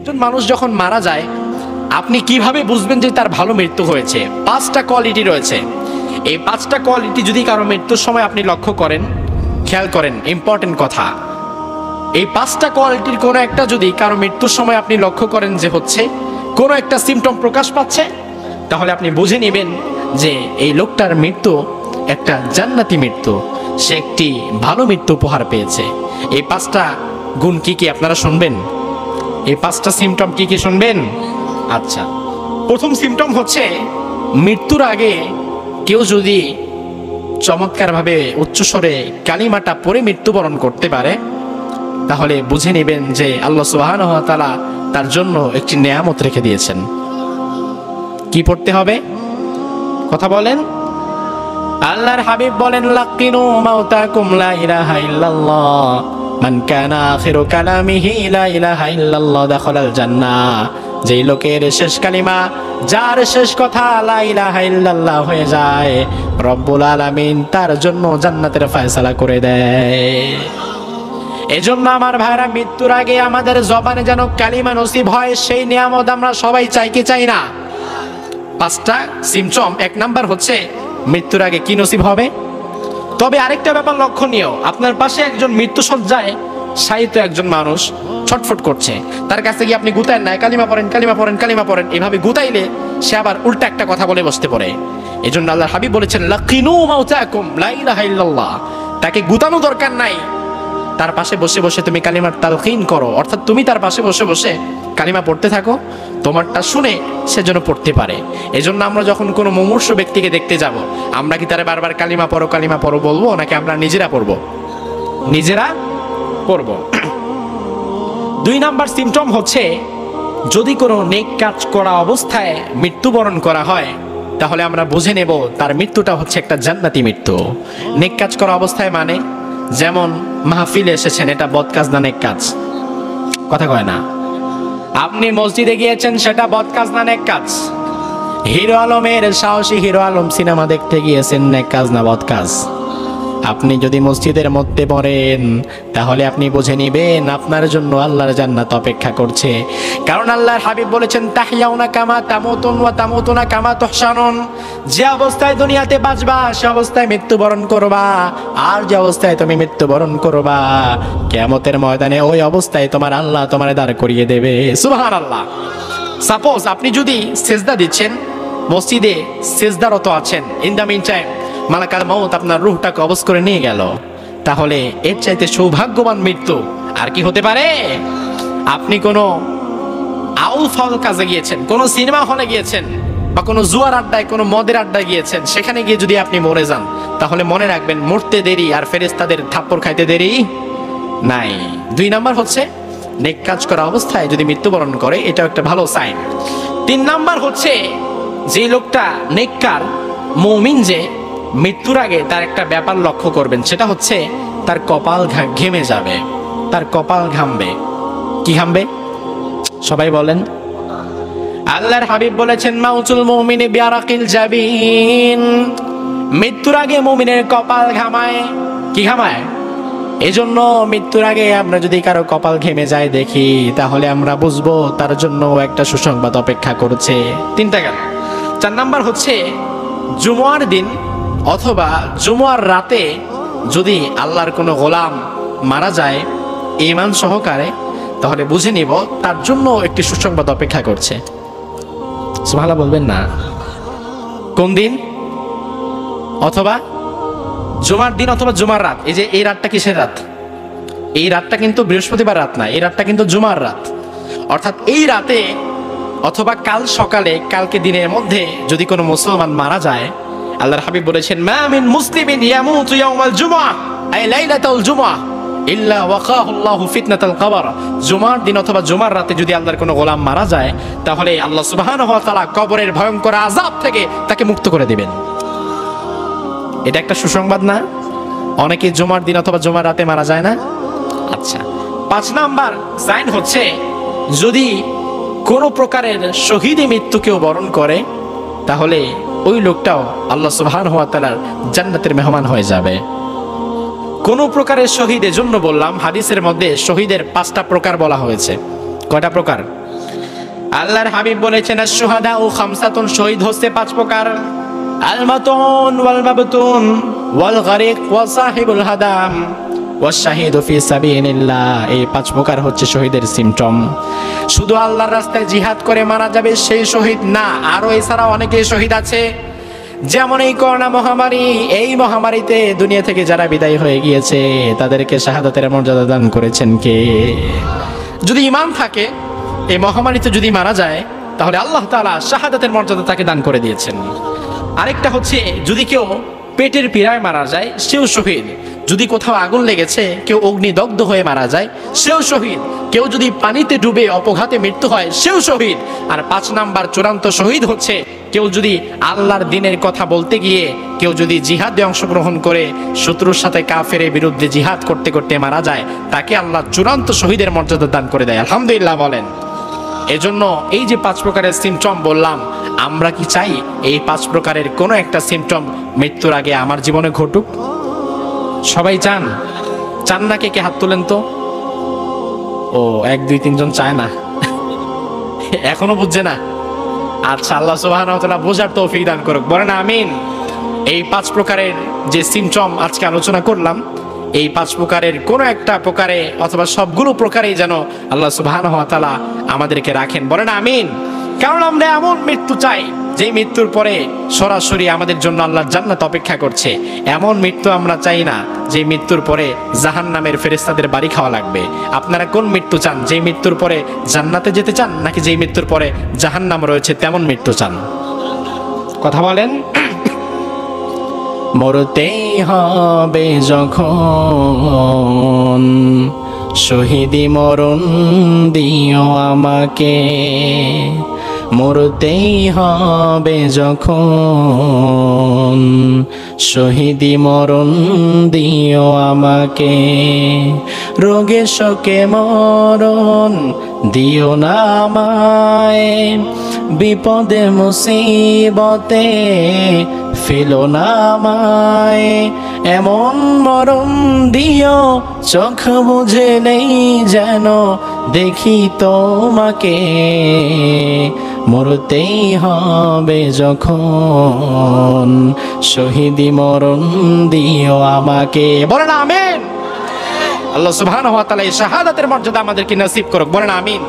একজন মানুষ যখন মারা যায় আপনি কিভাবে বুঝবেন যে তার ভালো মৃত্যু হয়েছে? 5টা কোয়ালিটি রয়েছে। এই 5টা কোয়ালিটি যদি কারো মৃত্যুর সময় আপনি লক্ষ্য করেন, খেয়াল করেন, ইম্পর্টেন্ট কথা, এই 5টা কোয়ালিটির কোনো একটা যদি কারো মৃত্যুর সময় আপনি লক্ষ্য করেন যে হচ্ছে কোনো একটা সিমটম প্রকাশ পাচ্ছে, তাহলে আপনি বুঝে নেবেন যে এই লোকটার মৃত্যু একটা জান্নাতি মৃত্যু, সে একটি ভালো মৃত্যু উপহার পেয়েছে। এই 5টা গুণ কি কি আপনারা শুনবেন? এই 5টা সিমটম কি কি শুনবেন? আচ্ছা, প্রথম সিমটম হচ্ছে মৃত্যুর আগে কেউ যদি চমৎকারভাবে উচ্চস্বরে কালিমাটা পড়ে মৃত্যুবরণ করতে পারে, তাহলে বুঝে নেবেন যে আল্লাহ সুবহানাহু ওয়া তাআলা তার জন্য একটি নেয়ামত রেখে দিয়েছেন। কি পড়তে হবে? কথা বলেন। আল্লাহর হাবিব বলেন, লাকিনু মাউতাকুম লা ইলাহা ইল্লাল্লাহ, মান কানা আখিরু কালামিহি লা ইলাহা ইল্লাল্লাহ দাখালাল জান্নাহ। যেই লোকের শেষ কালিমা, যার শেষ কথা লা ইলাহা ইল্লাল্লাহ হয়ে যায়, রব্বুল আলামিন তার জন্য জান্নাতের ফয়সালা করে দেয়। এজন্য আমার ভাইরা, মৃত্যুর আগে আমাদের জবানে যেন কালিমা নসিব হয়, সেই নিয়ামত আমরা সবাই চাই কি চাই না? 5টা সিমটম। 1 নাম্বার হচ্ছে মৃত্যুর আগে কি নসিব হবে। তবে আরেকটা ব্যাপার লক্ষণীয়, আপনার পাশে একজন মৃত্যুসজ্জায় শায়িত একজন মানুষ ছটফট করছে, তার কাছে গিয়ে আপনি গুতায়েন না, কালিমা পড়েন, কালিমা পড়েন, কালিমা পড়েন, এভাবে গুতাইলে সে আবার উল্টা একটা কথা বলে বসতে পারে। এজন্য আল্লাহর হাবিব বলেছেন, লাকিনু মাউতাকুম লা ইলাহা ইল্লাল্লাহ। তাকে গুতানো দরকার নাই, তার পাশে বসে বসে তুমি কালিমার তালকিন করো, অর্থাৎ তুমি তার পাশে বসে বসে কালিমা পড়তে থাকো, তোমারটা শুনে সে যেন পড়তে পারে। এজন্য আমরা যখন কোনো মুমূর্ষ ব্যক্তিকে দেখতে যাব, আমরা কি তারা বারবার কালিমা পড়ো বলবো, নাকি আমরা নিজেরা পড়বো? নিজেরা পড়বো। 2 নাম্বার সিমটম হচ্ছে, যদি কোনো নেক কাজ করা অবস্থায় মৃত্যুবরণ করা হয়, তাহলে আমরা বুঝে নেব তার মৃত্যুটা হচ্ছে একটা জান্নাতি মৃত্যু। নেক কাজ করা অবস্থায় মানে, যেমন মাহফিলে এসেছেন, এটা বদ কাজ না নেক কাজ? কথা কয় না। আপনি মসজিদে গিয়েছেন, সেটা বদ কাজ না নেক কাজ? হিরো আলমের সাহসী হিরো আলম সিনেমা দেখতে গিয়েছেন, নেক কাজ না বদ কাজ? আপনি যদি মসজিদের মধ্যে পড়েন, তাহলে আপনি বুঝে নিবেন আপনার জন্য আল্লাহর জান্নাত অপেক্ষা করছে। কারণ আল্লাহর হাবিব বলেছেন, তাহইয়াউনা কামা তামুতুন ওয়া তামুতুনা কামা তুহশারুন। যে অবস্থায় দুনিয়াতে বাঁচবা, সে অবস্থায় মৃত্যুবরণ করবা, আর যে অবস্থায় তুমি মৃত্যুবরণ করবা, কিয়ামতের ময়দানে ওই অবস্থায় তোমার আল্লাহ তোমারে দাঁড় করিয়ে দেবে। সুবহানাল্লাহ। সাপোজ আপনি যদি সেজদা দিচ্ছেন, মসজিদে সেজদারত আছেন, ইন দ্য মিন টাইম মালাকাল মাউত আপনার রূহটাকে কবজ করে নিয়ে গেল, তাহলে এর চাইতে সৌভাগ্যবান মৃত্যু আর কি হতে পারে? আপনি কোনো আউল ফাউল কাজে গিয়েছেন, কোনো সিনেমা হলে গিয়েছেন, বা কোনো জুয়ার আড্ডায়, কোনো মদের আড্ডায় গিয়েছেন, সেখানে গিয়ে যদি আপনি মরে যান, তাহলে মনে রাখবেন মরতে দেরি আর ফেরেশতাদের থাপ্পড় খাইতে দেরি নাই। 2 নাম্বার হচ্ছে, নেক কাজ করা অবস্থায় যদি মৃত্যুবরণ করে, এটা একটা ভালো সাইন। 3 নাম্বার হচ্ছে, যে লোকটা নেককার মুমিন, যে মৃত্যুর আগে তার একটা ব্যাপার লক্ষ্য করবেন, সেটা হচ্ছে তার কপাল ঘেমে যাবে, তার কপাল ঘামবে। কি ঘামবে? সবাই বলেন। আল্লাহর হাবিব বলেছেন, মাউতুল মুমিনি বিআরাকিল জাবিন। মৃত্যুর আগে মুমিনের কপাল ঘামায়। কি ঘামায়? এজন্য মৃত্যুর আগে আমরা যদি কারো কপাল ঘেমে যায় দেখি, তাহলে আমরা বুঝবো তার জন্য একটা সুসংবাদ অপেক্ষা করছে। 3টা গেল। 4 নাম্বার হচ্ছে, জুমার দিন অথবা জুমার রাতে যদি আল্লাহর কোনো গোলাম মারা যায় ঈমান সহকারে, তাহলে বুঝে নিব তার জন্য একটি সুসংবাদ অপেক্ষা করছে। সুবহানাল্লাহ বলবেন না? কোন দিন? অথবা জুমার দিন অথবা জুমার রাত। এই যে এই রাতটা কিসের রাত? এই রাতটা কিন্তু বৃহস্পতিবার রাত না, এই রাতটা কিন্তু জুমার রাত। অর্থাৎ এই রাতে অথবা কাল সকালে, কালকে দিনের মধ্যে যদি কোনো মুসলমান মারা যায়, আল্লাহর হাবিব বলেছেন, মা মিন মুসলিমিন ইয়ামুতু ইয়াউমাল জুমআহ আই লাইলাতুল জুমআহ ইল্লা ওয়াকাহুল্লাহু ফিতনাতাল কবর। জুমার দিন অথবা জুমার রাতে যদি আল্লাহর কোনো গোলাম মারা যায়, তাহলে আল্লাহ সুবহানাহু ওয়া তাআলা কবরের ভয়ঙ্কর আযাব থেকে তাকে মুক্ত করে দিবেন। এটা একটা সুসংবাদ না? অনেকে জুমার দিন অথবা জুমার রাতে মারা যায় না? আচ্ছা, 5 নাম্বার সাইন হচ্ছে, যদি কোনো প্রকারের শহীদে মৃত্যু কেউ বরণ করে, তাহলে ওই লোকটাও আল্লাহ সুবহানাহু ওয়া তাআলার জান্নাতের মেহমান হয়ে যাবে। কোন প্রকারের শহীদ, এজন্য বললাম হাদিসের মধ্যে শহীদের 5টা প্রকার বলা হয়েছে। কয়টা প্রকার? আল্লাহর হাবিব বলেছেন আশ-শুহাদা ও খামসাতুন, শহীদ হচ্ছে 5 প্রকার। আল মাতুন ওয়াল মাবতুন ওয়াল গারিক ওয়া সাহিবুল হাদাম ওয়াশ শাহিদু ফি সাবিলিল্লাহ। এই 5 প্রকার হচ্ছে শহীদের সিম্পটম। শুধু আল্লাহর রাস্তায় জিহাদ করে মারা যাবে সেই শহীদ না, আরো এছাড়া অনেকে শহীদ আছে। যেমন এই করোনা মহামারী, এই মহামারীতে দুনিয়া থেকে যারা বিদায় হয়ে গিয়েছে তাদেরকে শাহাদাতের মর্যাদা দান করেছেন কে? যদি ঈমান থাকে, এই মহামারীতে যদি মারা যায় তাহলে আল্লাহ তাআলা শাহাদাতের মর্যাদা তাকে দান করে দিয়েছেন। আরেকটা হচ্ছে যদি কেউ পেটের পীড়ায় মারা যায় সেও শহীদ। যদি কোথাও আগুন লেগেছে কেউ অগ্নিদগ্ধ হয়ে মারা যায় সেও শহীদ। কেউ যদি পানিতে ডুবে অপঘাতে মৃত্যু হয় সেও শহীদ। আর 5 নাম্বার চূড়ান্ত শহীদ হচ্ছে কেউ যদি আল্লাহর দ্বীনের কথা বলতে গিয়ে কেউ যদি জিহাদে অংশগ্রহণ করে শত্রুর সাথে কাফেরের বিরুদ্ধে জিহাদ করতে করতে মারা যায়, তাকে আল্লাহ চূড়ান্ত শহীদের মর্যাদা দান করে দেয়। আলহামদুলিল্লাহ বলেন। এজন্য এই যে 5 প্রকারের সিম্পটম বললাম, আমরা কি চাই এই 5 প্রকারের কোনো একটা সিম্পটম মৃত্যুর আগে আমার জীবনে ঘটুক? সবাই চান? চান না? কে হাত তোলেন তো। ও 1 2 3 জন চায় না, এখনো বুঝছে না। আচ্ছা, আল্লাহ সুবহানাহু ওয়া তাআলা বোঝার তৌফিক দান করুক, বলেন আমিন। এই 5 প্রকারের যে সিম্পটম আজকে আলোচনা করলাম, এই 5 প্রকারের কোনো একটা প্রকারে অথবা সবগুলো প্রকারেই যেন আল্লাহ সুবহানাহু ওয়া তাআলা আমাদেরকে রাখেন, বলেন আমিন। কারণ আমরা এমন মৃত্যু চাই যে মৃত্যুর পরে সরাসরি আমাদের জন্য আল্লাহর জান্নাত অপেক্ষা করছে। এমন মৃত্যু আমরা চাই না যে মৃত্যুর পরে জাহান্নামের ফেরেশতাদের বাড়ি খাওয়া লাগবে। আপনারা কোন মৃত্যু চান? যে মৃত্যুর পরে জান্নাতে যেতে চান, নাকি যে মৃত্যুর পরে জাহান্নাম রয়েছে তেমন মৃত্যু চান? কথা বলেন। মরতেই হবে যখন, শহীদি মরণ দিও আমাকে। মরতেই হবে যখন, শহীদি মরণ দিও আমাকে। রোগে শোকে মরণ দিও না আমায়, বিপদে মুসিবতে ফেলো না আমায়। এমন মরণ দিও চোখ বুঝে নেই যেন দেখি তোমাকে। মরতেই হবে যখন, শহীদি মরণ দিও আমাকে। বলেন আমিন। আল্লাহ সুবহানাহু ওয়া তাআলা এই শাহাদাতের মর্যাদা আমাদেরকে নসিব করুক, বলেন আমিন।